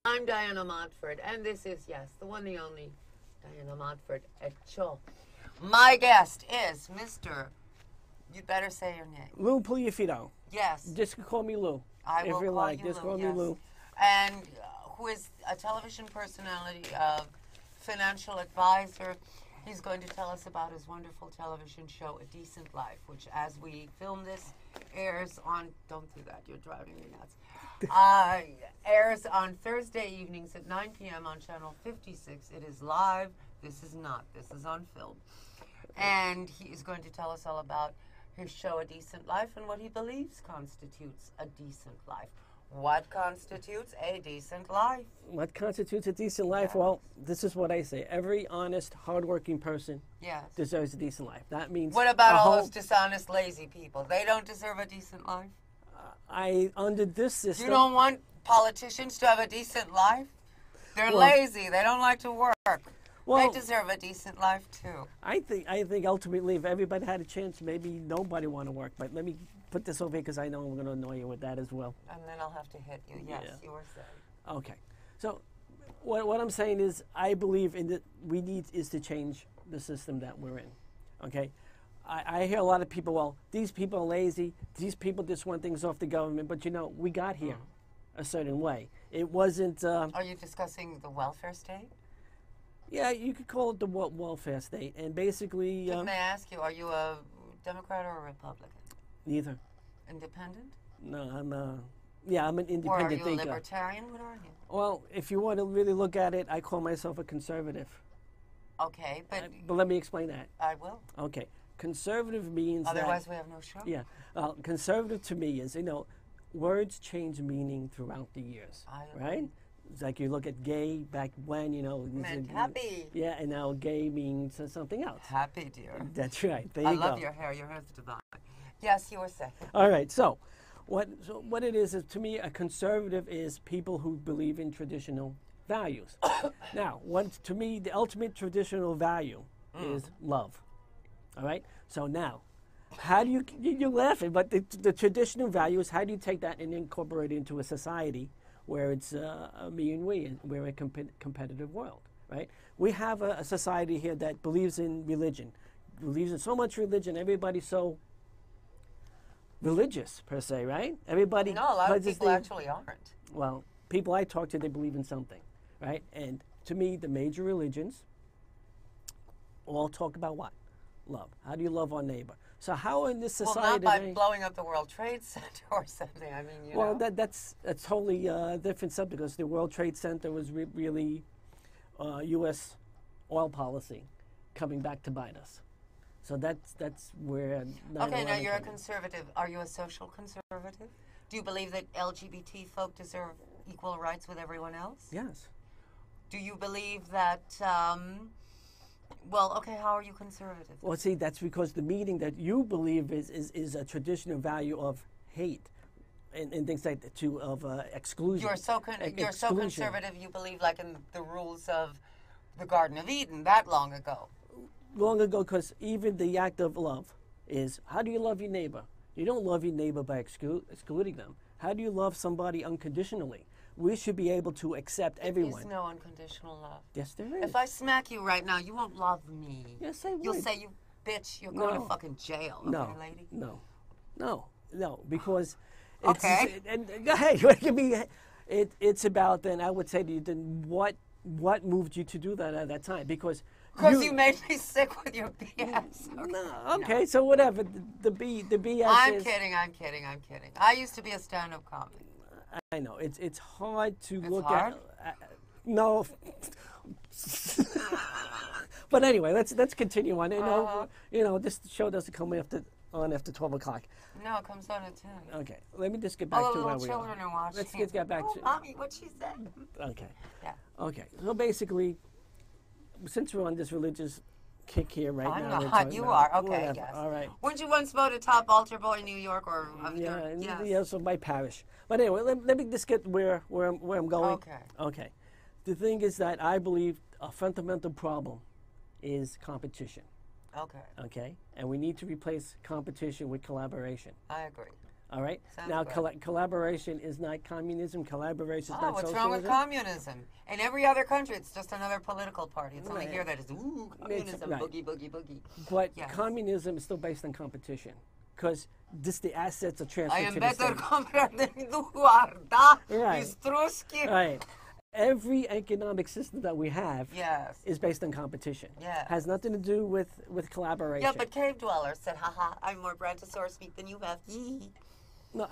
I'm Diana Montford, and this is, yes, the one, the only Diana Montford at Cho. My guest is Mr. You'd better say your name. Lou Puliafito. Yes. Just call me Lou. I if will you call like. you Just Lou, call me yes. Lou. And who is a television personality, financial advisor. He's going to tell us about his wonderful television show, A Decent Life, which, as we film this, airs on, don't do that, you're driving me nuts, airs on Thursday evenings at 9 p.m. on Channel 56. It is live. This is not. This is on film. And he is going to tell us all about his show, A Decent Life, and what he believes constitutes a decent life. What constitutes a decent life? What constitutes a decent life? Yes. Well, this is what I say. Every honest, hardworking person Yes. deserves a decent life. That means What about a all whole- those dishonest, lazy people? They don't deserve a decent life? under this system. You don't want politicians to have a decent life? They're Well- lazy. They don't like to work. Well- They deserve a decent life, too. I think ultimately, if everybody had a chance, maybe nobody want to work. But let me put this over here because I know I'm going to annoy you with that as well. And then I'll have to hit you. Yes, Yeah. you were saying. Okay. So what I'm saying is I believe in that we need is to change the system that we're in. Okay? I hear a lot of people, well, these people are lazy. These people just want things off the government. But, you know, we got here a certain way. It wasn't... Are you discussing the welfare state? yeah, you could call it the welfare state. And basically... Didn't I ask you, are you a Democrat or a Republican? neither. Independent? No, I'm I'm an Or are independent you a thinker. libertarian? What are you? Well, if you want to really look at it, I call myself a conservative. Okay, but But let me explain that. I will. Okay. Conservative means Otherwise, that... we have no show. Yeah. Conservative to me is, you know, words change meaning throughout the years. I agree. Right? It's like you look at gay back when, you know... Meant happy. Yeah, and now gay means something else. Happy, dear. That's right. There you I go. love your hair. Your hair's divine. Yes, you were saying. All right, so what it is to me, a conservative is people who believe in traditional values. Now, to me, the ultimate traditional value is love. All right? So now, how do you're laughing, but the traditional values, how do you take that and incorporate it into a society where it's a me and we, and we're a competitive world, right? We have a society here that believes in religion, believes in so much religion, everybody's so religious per se, right? Everybody. No, a lot of pledges people their- actually aren't. Well, people I talk to, they believe in something, right? And to me, the major religions all talk about what? Love. How do you love our neighbor? So how in this Well, society not by today? blowing up the World Trade Center or something. I mean, you Well, know. that's a totally different subject because the World Trade Center was really U.S. oil policy coming back to bite us. So that's where. Okay, now 9/11 you're a came in. conservative. Are you a social conservative? Do you believe that LGBT folk deserve equal rights with everyone else? Yes. Do you believe that, well, okay, how are you conservative? Well, see, that's because the meaning that you believe is a traditional value of hate and things like that, of exclusion. You're so Exclusion. conservative, you believe like in the rules of the Garden of Eden that long ago. Long ago, because even the act of love is, how do you love your neighbor? You don't love your neighbor by excluding them. How do you love somebody unconditionally? We should be able to accept everyone. There's no unconditional love. Yes, there is. If I smack you right now, you won't love me. Yes, I would. You'll say, you bitch, you're going No. to fucking jail. No, Okay, lady? no, because it's, Okay. and hey, it's about then. I would say to you, then what moved you to do that at that time? Because Because you made me sick with your BS. Okay. No, okay, so whatever. The BS I'm is. kidding. I used to be a stand-up comic. I know it's hard to look hard? at. No. But anyway, let's continue on. You know, this show doesn't come on after 12 o'clock. No, it comes on at 10. Okay, let me just get back All to the where little we children are. are watching. Let's get back oh, to. Mommy, what she said. Okay. Yeah. Okay. So basically, since we're on this religious kick here right I'm now, we're not. talking You about- are. Okay, whatever. yes. All right. Weren't you once voted top altar boy in New York or Yeah, yes. yeah, so my parish. But anyway, let me just get where I'm going. Okay. Okay. The thing is that I believe a fundamental problem is competition. Okay. Okay? And we need to replace competition with collaboration. I agree. All right. Sounds Now, good. collaboration is not communism. Collaboration is Oh, not what's socialism. wrong with communism? In every other country, it's just another political party. It's only Right. here that is, ooh, communism, right. boogie, boogie, boogie. But Yes. communism is still based on competition, because the assets are I transferred am to the better state. comprar than you are, da, Right. Istruski. Right. Every economic system that we have Yes. is based on competition. Yes. Has nothing to do with collaboration. Yeah, but cave dwellers said, haha, I'm more brontosaurus meat than you have. Yee. No,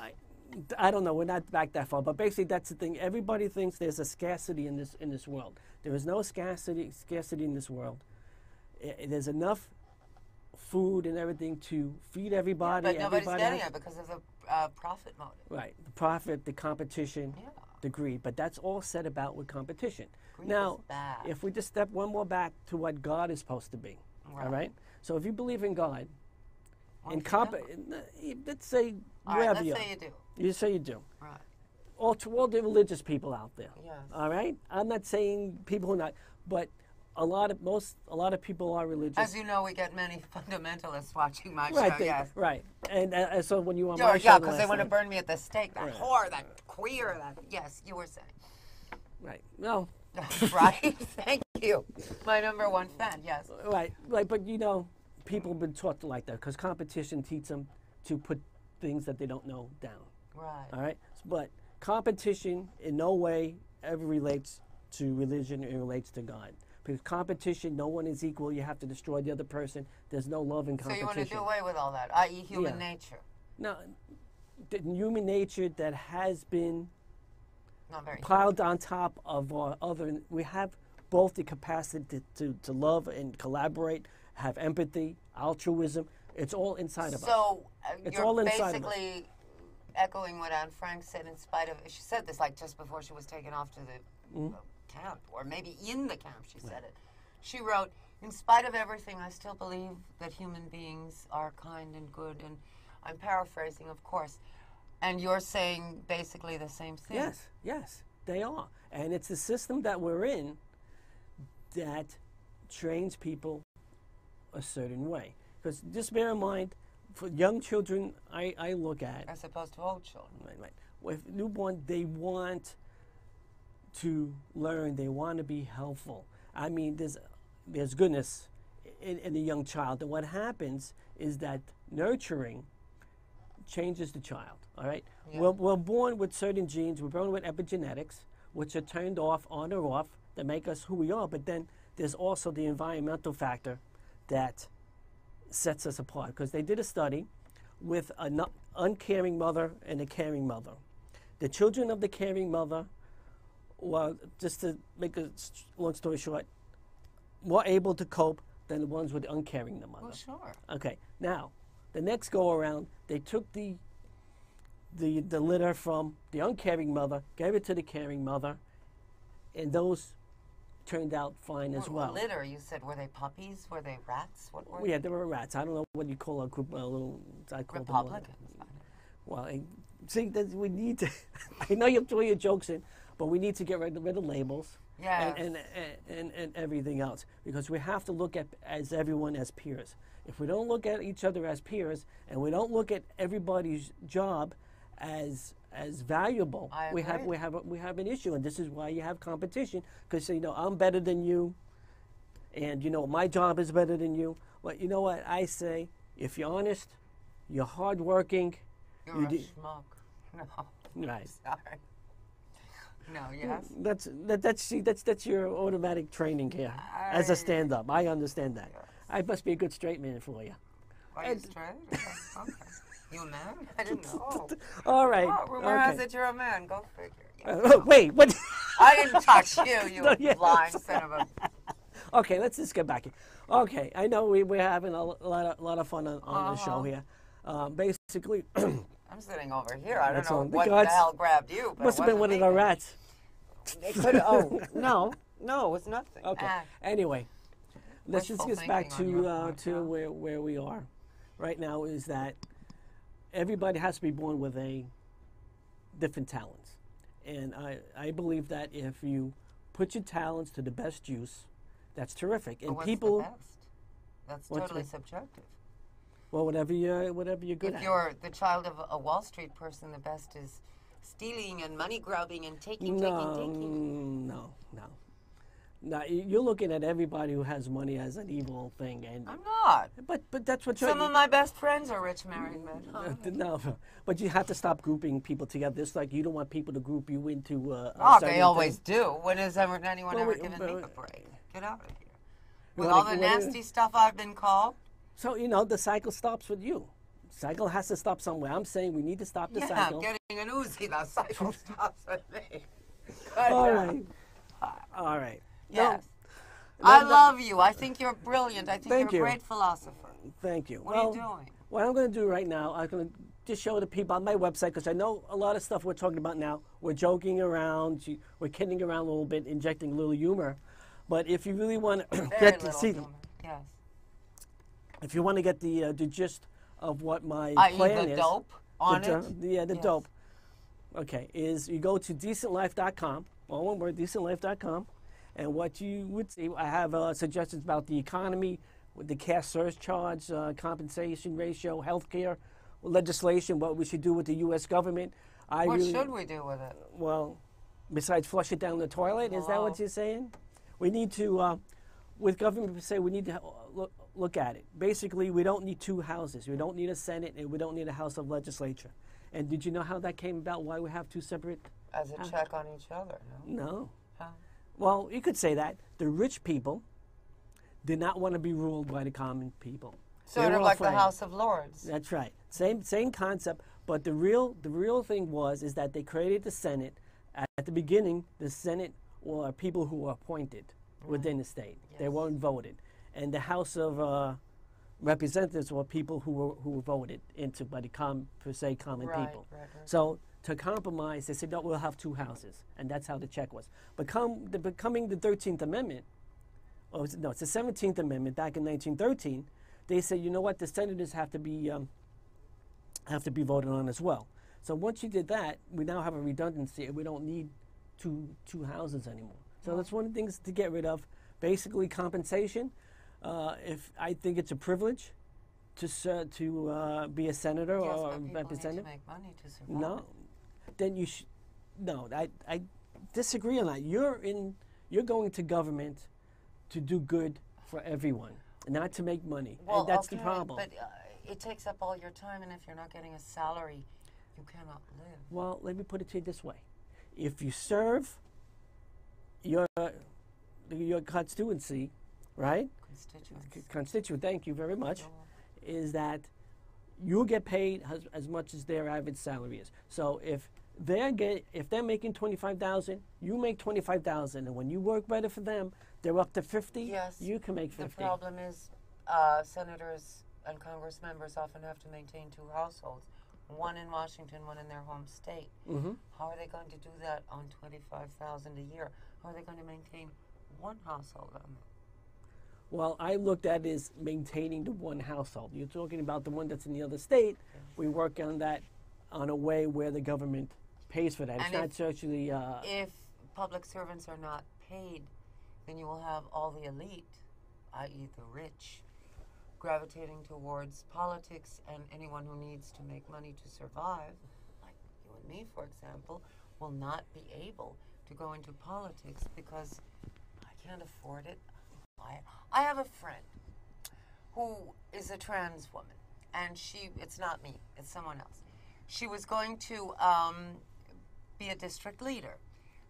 I don't know. We're not back that far, but basically that's the thing. Everybody thinks there's a scarcity in this world. There is no scarcity in this world. There's enough food and everything to feed everybody. But nobody's Everybody getting has- it because of the profit motive. Right, the profit, the competition, Yeah. the greed. But that's all said about with competition. Greed Now, is bad. if we just step one more back to what God is supposed to be, all right? So if you believe in God, Well, in you let's say All right, wherever let's you say are. you do. You say you do. Right. To all the religious people out there. Yes. All right? I'm not saying people who are not, but a lot of people are religious. As you know, we get many fundamentalists watching my right, show, yes. right. And so when you were on Yeah, my show because they last want to night- burn me at the stake. That Right. whore, that queer, that. Yes, you were saying. Right. No. Right? Thank you. My number one fan, yes. Right. But people have been taught like that because competition teaches them to put things that they don't know down. Right. All right. But competition in no way ever relates to religion. It relates to God. Because competition, no one is equal. You have to destroy the other person. There's no love in So competition. you want to do away with all that, i.e. human Yeah. nature. Now, the human nature that has been Not very. piled on top of our other, we have both the capacity to love and collaborate, have empathy, altruism. It's all inside of us. So It's you're all inside of us. basically echoing what Anne Frank said. In spite of, she said this like just before she was taken off to the Mm-hmm. camp, or maybe in the camp. She said it. She wrote, "In spite of everything, I still believe that human beings are kind and good." And I'm paraphrasing, of course. And you're saying basically the same thing. Yes, they are. And it's the system that we're in that trains people a certain way. Because just bear in mind, for young children, I look at, As opposed to old children. right. With newborn, they want to learn. They want to be helpful. I mean, there's goodness in a young child. And what happens is that nurturing changes the child, all right? Yeah. We're born with certain genes. We're born with epigenetics, which are turned off, on or off, that make us who we are. But then there's also the environmental factor that sets us apart. Because they did a study with an uncaring mother and a caring mother. The children of the caring mother, well, just to make a long story short, more able to cope than the ones with uncaring the mother. Well, sure. Okay, now, the next go around, they took the litter from the uncaring mother, gave it to the caring mother, and those turned out fine as well. Litter, you said, were they puppies? Were they rats? What were Yeah, they were rats. I don't know what you call a group, a little. I call them Republicans. well, see, we need to. I know you throw your jokes in, but we need to get rid of labels. Yes. And everything else, because we have to look at as everyone as peers. If we don't look at each other as peers, and we don't look at everybody's job as valuable, I we have an issue, and this is why you have competition. Because I'm better than you, and my job is better than you. Well, you know what I say? If you're honest, you're hardworking. You're a schmuck. No. Right. Sorry. No, yes. That's your automatic training here as a stand-up. I understand that. Yes. I must be a good straight man for you. Are you straight? Okay. You a man? I didn't know. All right. Oh, rumor has it you're a man. Go figure. Yeah. Wait, what? I didn't touch you, you No, yeah. blind son of a... Okay, let's just get back here. Okay, I know we're having a lot of fun on the show here. Basically, I'm sitting over here. I don't That's know all. The what the gods hell grabbed you. But must have been one of the rats. It could. Oh no, it was nothing. Okay. Ah, Anyway, let's just Wishful get back thinking on your part, to yeah. where we are right now. Is that everybody has to be born with a different talents, and I believe that if you put your talents to the best use, that's terrific. but And what's people, the best? That's What's totally the- subjective. Well, whatever you're good If at. you're the child of a Wall Street person, the best is stealing and money grabbing and taking. No. No, you're looking at everybody who has money as an evil thing, and I'm not. but that's what Some of my best friends are rich married men. no, but you have to stop grouping people together. It's like you don't want people to group you into. They always do. When has anyone ever given me a break? Get out of here. With all the nasty stuff I've been called. So the cycle stops with you. Cycle has to stop somewhere. I'm saying we need to stop the cycle. Yeah, getting an Uzi, the cycle stops with me. All right. Yes. No, I love you. I think you're brilliant. I think you're a great philosopher. Thank you. What are you doing? What I'm going to do right now, I'm going to just show the people on my website, because I know a lot of stuff we're talking about now, we're joking around, we're kidding around a little bit, injecting a little humor. But if you really want to get to see them, yes. If you want to get the gist of what my plan is, dope on it. Yeah, the dope. Okay, is you go to decentlife.com, all one word, decentlife.com, and what you would see, I have suggestions about the economy, with the cash surcharge, compensation ratio, healthcare, legislation, what we should do with the U.S. government. What should we do with it? Well, besides flush it down the toilet, is that what you're saying? We need to, with government, we say we need to look at it. Basically, we don't need two houses. We don't need a Senate, and we don't need a House of Legislature. And did you know how that came about, why we have two separate? As a check on each other, no? No. How? Well, you could say that. The rich people did not want to be ruled by the common people. Sort of like the House of Lords. That's right. Same concept, but the real thing is that they created the Senate. At the beginning, the Senate were people who were appointed within the state. Yes. They weren't voted. And the House of Representatives were people who were voted into by the common people. Right. So to compromise, they said, no, we'll have two houses. And that's how the check was. Becoming the 13th Amendment, it's the 17th Amendment back in 1913, they said, you know what, the senators have to be voted on as well. So once you did that, we now have a redundancy, and we don't need two houses anymore. So that's one of the things to get rid of. Basically, compensation. If I think it's a privilege to be a senator or a representative. Need to make money to survive. No, then you should. No, I disagree on that. You're going to government to do good for everyone, not to make money. Well, and that's the problem. But it takes up all your time, and if you're not getting a salary, you cannot live. Well, let me put it to you this way: if you serve your constituency, right? Constituent. Thank you very much. Is that you get paid as much as their average salary is. So if they're making $25,000, you make $25,000, and when you work better for them, they're up to $50,000. Yes. You can make $50,000. The problem is, senators and Congress members often have to maintain two households, one in Washington, one in their home state. Mm-hmm. How are they going to do that on $25,000 a year? How are they going to maintain one household on that? Well, I looked at it as maintaining the one household. You're talking about the one that's in the other state. Yes. We work on that on a way where the government pays for that. And it's not actually. If public servants are not paid, then you will have all the elite, i.e. the rich, gravitating towards politics, and anyone who needs to make money to survive, like you and me, for example, will not be able to go into politics because I can't afford it. I have a friend who is a trans woman, and it's not me, it's someone else. She was going to be a district leader,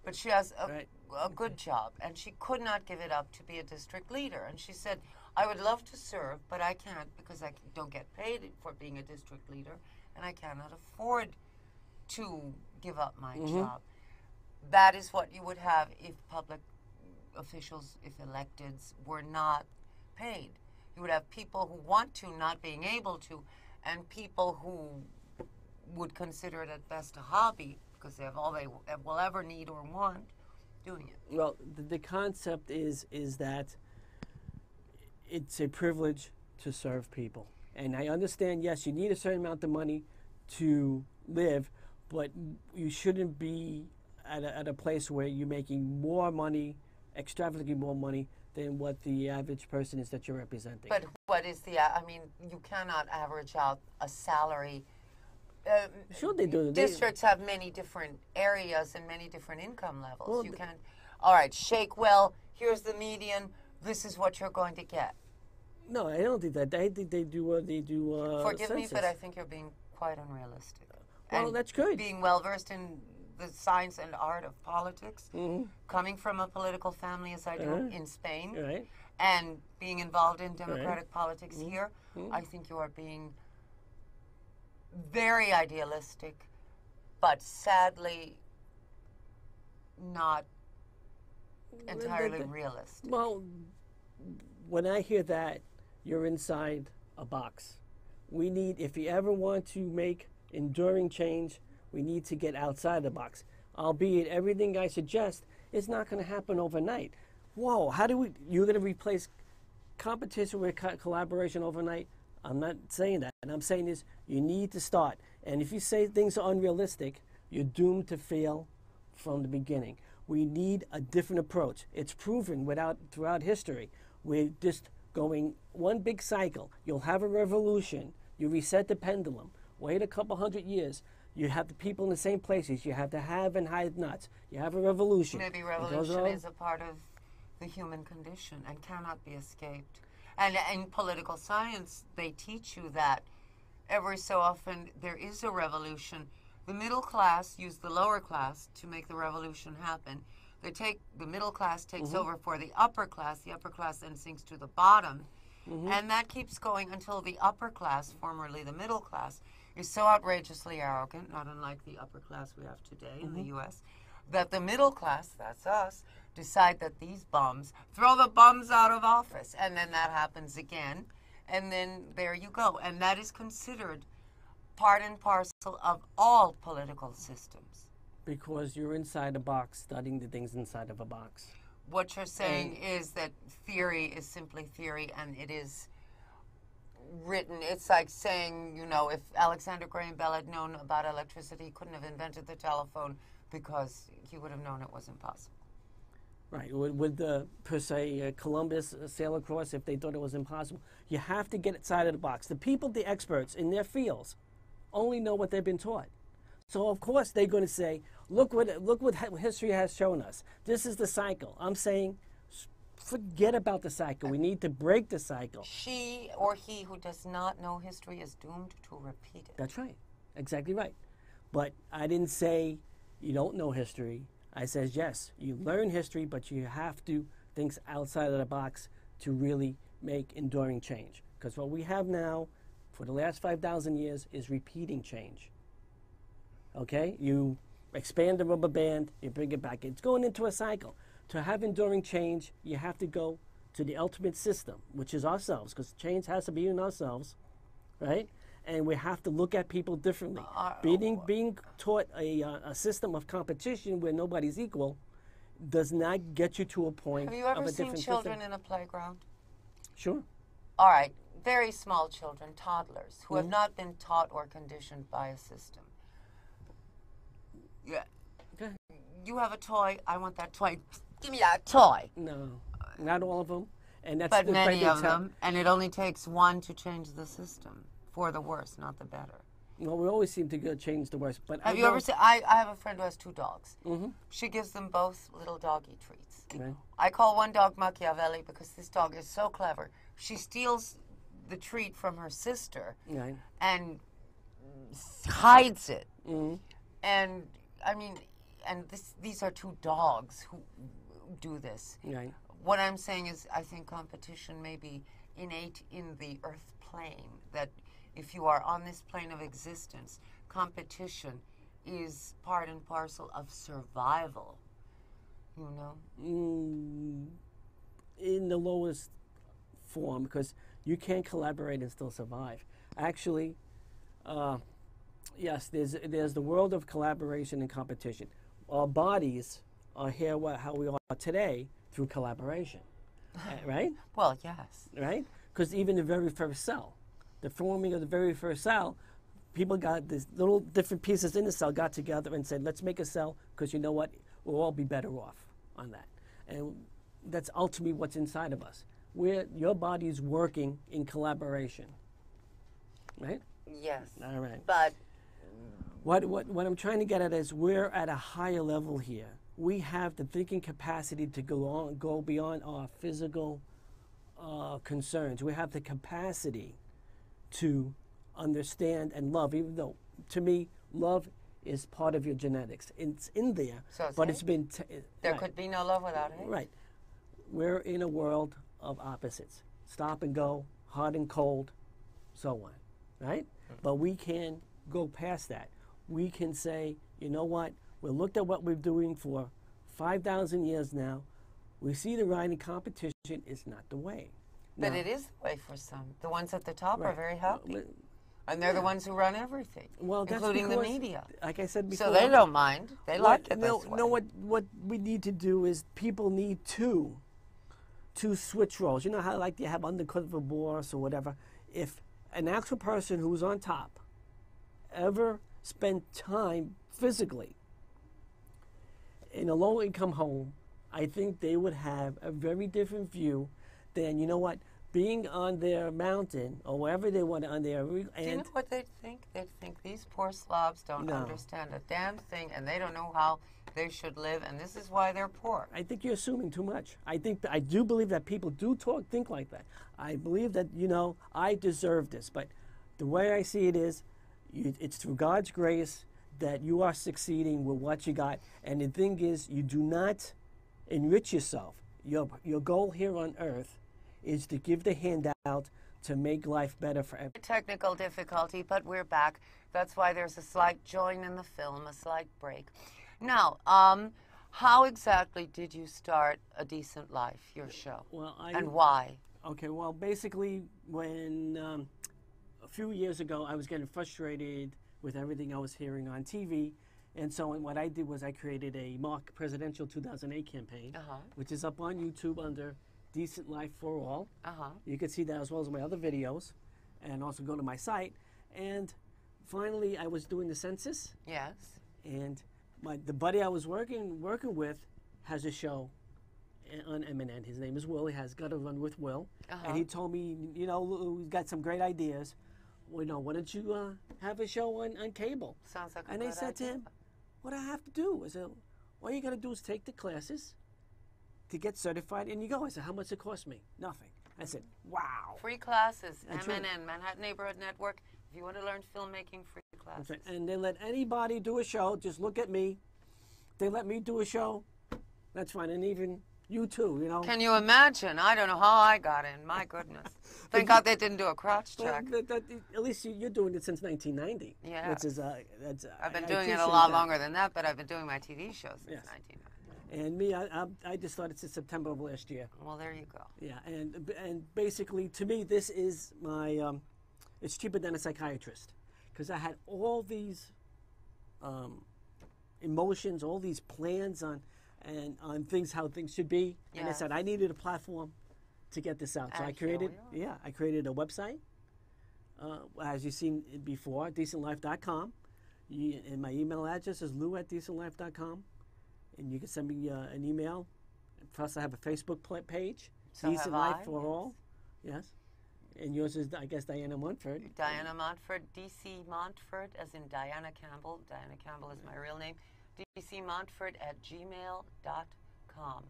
but she has a good job, and she could not give it up to be a district leader. And she said, I would love to serve, but I can't because I don't get paid for being a district leader, and I cannot afford to give up my job. That is what you would have if public officials, if electeds, were not paid. You would have people who want to not being able to, and people who would consider it at best a hobby because they have all they will ever need or want doing it. Well, the concept is that it's a privilege to serve people. And I understand, yes, you need a certain amount of money to live, but you shouldn't be at a place where you're making more money extravagantly more money than what the average person is that you're representing. But what is the, I mean, you cannot average out a salary. Sure they do. Districts have many different areas and many different income levels. Well, you can't, all right, shake well, here's the median, this is what you're going to get. No, I don't think that. I think they do. Forgive me, census. but I think you're being quite unrealistic. Well, And that's good. Being well versed in the science and art of politics, coming from a political family as I do in Spain, Right. and being involved in democratic politics here, I think you are being very idealistic, but sadly not entirely realistic. Well, when I hear that, you're inside a box. We need, if you ever want to make enduring change, we need to get outside the box. Albeit everything I suggest is not going to happen overnight. Whoa, how do we, you're going to replace competition with collaboration overnight? I'm not saying that. And I'm saying is you need to start. And if you say things are unrealistic, you're doomed to fail from the beginning. We need a different approach. It's proven throughout history. We're just going one big cycle. You'll have a revolution. You reset the pendulum. Wait a couple hundred years. You have the people in the same places. You have the have and have-nots. You have a revolution. Maybe revolution is a part of the human condition and cannot be escaped. And in political science, they teach you that every so often there is a revolution. The middle class use the lower class to make the revolution happen. The middle class takes over for the upper class then sinks to the bottom. And that keeps going until the upper class, formerly the middle class, is so outrageously arrogant, not unlike the upper class we have today in the U.S., that the middle class, that's us, decide that these bums, throw the bums out of office. And then that happens again. And then there you go. And that is considered part and parcel of all political systems. Because you're inside a box, studying the things inside of a box. What you're saying is that theory is simply theory, and it is written. It's like saying, you know, if Alexander Graham Bell had known about electricity, he couldn't have invented the telephone because he would have known it was impossible. Right. Would per se, Columbus sail across if they thought it was impossible? You have to get outside of the box. The people, the experts in their fields, only know what they've been taught. So of course they're going to say, look what history has shown us. This is the cycle. I'm saying, forget about the cycle. We need to break the cycle. She or he who does not know history is doomed to repeat it. That's right. Exactly right. But I didn't say you don't know history. I said, yes, you learn history, but you have to think outside of the box to really make enduring change. Because what we have now for the last 5,000 years is repeating change. Okay? You expand the rubber band, you bring it back. It's going into a cycle. To have enduring change, you have to go to the ultimate system, which is ourselves, because change has to be in ourselves, right? And we have to look at people differently. Being taught a system of competition where nobody's equal does not get you to a point of a different system. Have you ever seen children in a playground? Sure. All right, very small children, toddlers, who have not been taught or conditioned by a system. Yeah. Okay. You have a toy, I want that toy. Give me that toy. No, not all of them. And that's But the many of them, and it only takes one to change the system. For the worse, not the better. Well, we always seem to go change the worst. But have you ever seen? I have a friend who has 2 dogs. She gives them both little doggy treats. Right. I call one dog Machiavelli because this dog is so clever. She steals the treat from her sister and hides it. And I mean, these are 2 dogs who do this. Right. What I'm saying is, I think competition may be innate in the earth plane, that if you are on this plane of existence, competition is part and parcel of survival, you know? In the lowest form, because you can't collaborate and still survive. Actually, yes, there's the world of collaboration and competition. Our bodies are here how we are today through collaboration, right? Well, yes. Right? Because even the very first cell, the forming of the very first cell, people got these little different pieces in the cell, got together and said, let's make a cell, because you know what? We'll all be better off on that. And that's ultimately what's inside of us. Your body is working in collaboration, right? Yes. All right. But What I'm trying to get at is we're at a higher level here. We have the thinking capacity to go beyond our physical concerns. We have the capacity to understand and love, even though, to me, love is part of your genetics. It's in there, So it's but hate? it's been... there could be no love without hate. Right. We're in a world of opposites. Stop and go, hot and cold, so on, right? But we can go past that. We can say, you know what? We looked at what we're doing for 5,000 years now. We see the riding competition is not the way. But Now- it is the way for some. The ones at the top are Right. very happy. Well, And they're the ones who run everything, Well, that's including the because, media. like I said before, So they don't mind. They like it this way. No, what we need to do is people need to switch roles. You know how like you have undercover boss or whatever. If an actual person who's on top ever spent time physically in a low-income home, I think they would have a very different view than, you know what, being on their mountain or wherever they want on their... Do you know what they'd think? They'd think these poor slobs don't No. understand a damn thing, and they don't know how they should live, and this is why they're poor. I think you're assuming too much. I do believe that people do think like that. I believe that, you know, I deserve this. But the way I see it is, it's through God's grace that you are succeeding with what you got. And the thing is, you do not enrich yourself. Your goal here on earth is to give the handout to make life better for everyone. Technical difficulty, but we're back. That's why there's a slight join in the film, a slight break. Now, how exactly did you start A Decent Life, your show? Well, and why? Okay, well, basically, when a few years ago, I was getting frustrated with everything I was hearing on TV. And so what I did was I created a mock presidential 2008 campaign, which is up on YouTube under Decent Life for All. You can see that as well as my other videos, and also go to my site. And finally, I was doing the census. Yes. And the buddy I was working with has a show on MNN. His name is Will. He has Got to Run with Will. And he told me, you know, we've got some great ideas. Well, you know, why don't you have a show on cable? Sounds like a And good I said to idea. him, what do I have to do? I said, all you got to do is take the classes to get certified, and you go. I said, how much does it cost me? Nothing. I said, wow. Free classes, That's MNN, right. Manhattan Neighborhood Network. If you want to learn filmmaking, free classes. That's right. And they let anybody do a show. Just look at me. They let me do a show. That's fine. And even you too, you know. Can you imagine? I don't know how I got in. My goodness. Thank God they didn't do a crotch check. At least you're doing it since 1990. Yeah. Which is, that's, I've been I doing it a appreciate lot that. longer than that, but I've been doing my TV shows since Yes. 1990. And me, I just started since September of last year. Well, there you go. Yeah, and basically, to me, this is my, it's cheaper than a psychiatrist. Because I had all these emotions, all these plans on things, how things should be. And I Yes. said, I needed a platform to get this out. So And I created, here we I created a website, as you've seen before, decentlife.com. And my email address is lou@decentlife.com. And you can send me an email. Plus, I have a Facebook page, So Decent have Life I, for yes. All. Yes. And yours is, I guess, Diana Montford. Diana Montford, DC Montford, as in Diana Campbell. Diana Campbell is my real name. dcmontford@gmail.com.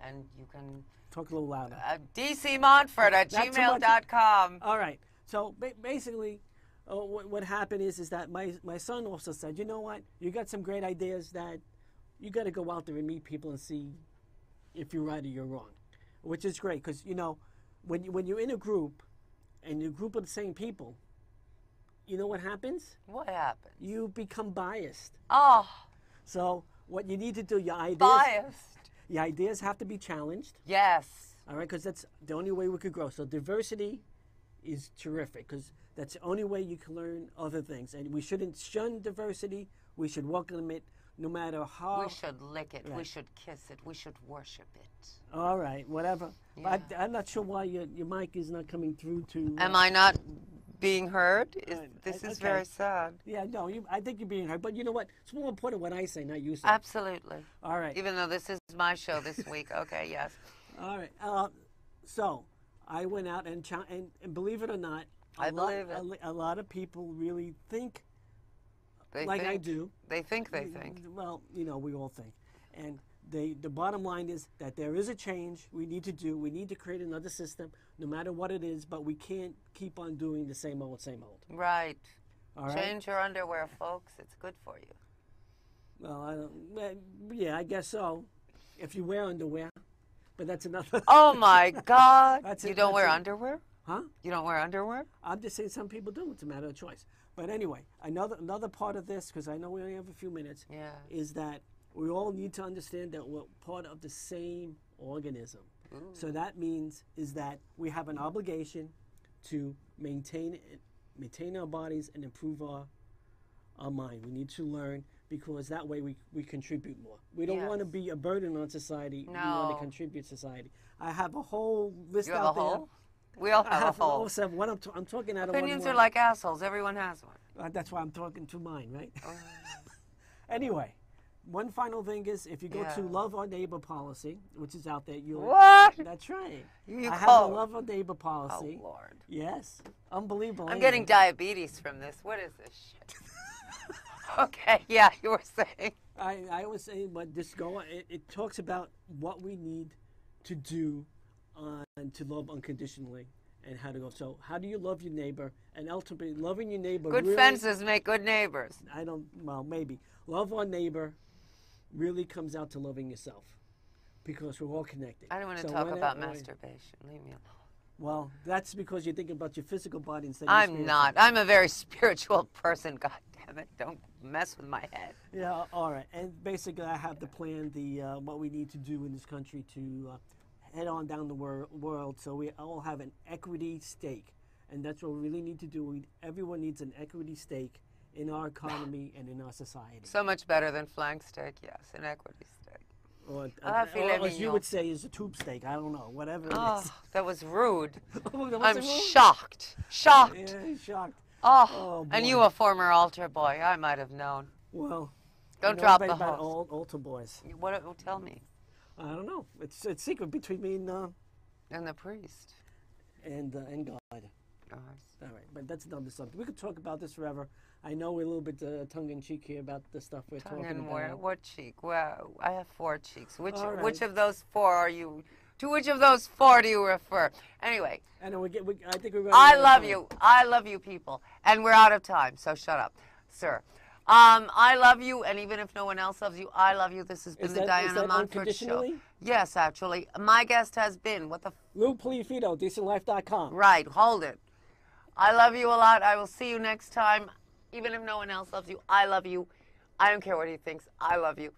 And you can... Talk a little louder. dcmontford@gmail.com. All right. So basically, what happened is that my son also said, you know what? You got some great ideas that you got to go out there and meet people and see if you're right or you're wrong, which is great because, you know, when you're in a group and you're a group of the same people, you know what happens? What happened? You become biased. Oh, So what you need to do, your ideas have to be challenged. Yes. All right, because that's the only way we could grow. So diversity is terrific because that's the only way you can learn other things. And we shouldn't shun diversity. We should welcome it no matter how. We should lick it. Right. We should kiss it. We should worship it. All right, whatever. Yeah. But I'm not sure why your mic is not coming through to... Am I not being heard? This is okay. very sad. Yeah, no, I think you're being heard. But you know what? It's more important what I say, not you say. Absolutely. All right. Even though this is my show this week. Okay, yes. All right. So I went out and believe it or not, I believe it. a lot of people really think They like think, I do. They think they think. Well, we all think. And the bottom line is that there is a change we need to do. We need to create another system, no matter what it is, but we can't keep on doing the same old, same old. Right. All right? Change your underwear, folks. It's good for you. Well, I guess so. If you wear underwear. But that's another. Oh, my God. That's You it, don't that's wear it. underwear? Huh? You don't wear underwear? I'm just saying some people do. It's a matter of choice. But anyway, another part of this, because I know we only have a few minutes, Yeah. is that we all need to understand that we're part of the same organism. Ooh. So that means is that we have an obligation to maintain our bodies and improve our mind. We need to learn, because that way we contribute more. We don't want to Yes. be a burden on society. No. We want to contribute to society. I have a whole list You have out a there. hole? We all I have a hole. also have one. I'm talking out Opinions of are one. like assholes. Everyone has one. That's why I'm talking to mine, right? Oh. Anyway, one final thing is, if you go to Yeah. Love Our Neighbor policy, which is out there, you'll. What? That's right. You I have call- a Love Our Neighbor policy. Oh, Lord. Yes, unbelievable. I'm ain't getting it? diabetes from this. What is this shit? Okay, yeah, you were saying. I was saying, but it talks about what we need to do to love unconditionally and how to go. So, how do you love your neighbor? And ultimately, loving your neighbor. Good really, fences make good neighbors. Well, maybe. Love our neighbor really comes out to loving yourself, because we're all connected. I don't want to So talk whenever- about masturbation. Leave me alone. Well, that's because you're thinking about your physical body instead of your I'm spiritual. not. I'm a very spiritual person. God damn it! Don't mess with my head. Yeah, all right. And basically, I have the plan, what we need to do in this country to head on down the world, so we all have an equity stake, and that's what we really need to do. Everyone needs an equity stake in our economy and in our society. So much better than flank steak. Yes, an equity steak. Or filet as you mignon. would say, is a tube steak. I don't know, whatever it Oh, is. that was rude. Oh, that I'm wasn't wrong? shocked. Shocked. Yeah, he's shocked. Oh, and boy. you a former altar boy. I might have known. Well, Don't you know drop anybody the about hose. altar boys. What? Tell me. I don't know. It's secret between me And the priest. and God. Oh, All right, but that's another subject. We could talk about this forever. I know we're a little bit tongue-in-cheek here about the stuff we're tongue talking and about. where? What cheek? Well, I have 4 cheeks. Which All right. which of those 4 are you? To which of those 4 do you refer? Anyway, I know I think we're running I out of love time. you. I love you, people, and we're out of time. So shut up, sir. I love you, and even if no one else loves you, I love you. This has been Is the that Diana Montford Show. unconditionally? Yes, actually, my guest has been Lou Puliafito, DecentLife.com. Right, hold it. I love you a lot. I will see you next time. Even if no one else loves you, I love you. I don't care what he thinks. I love you.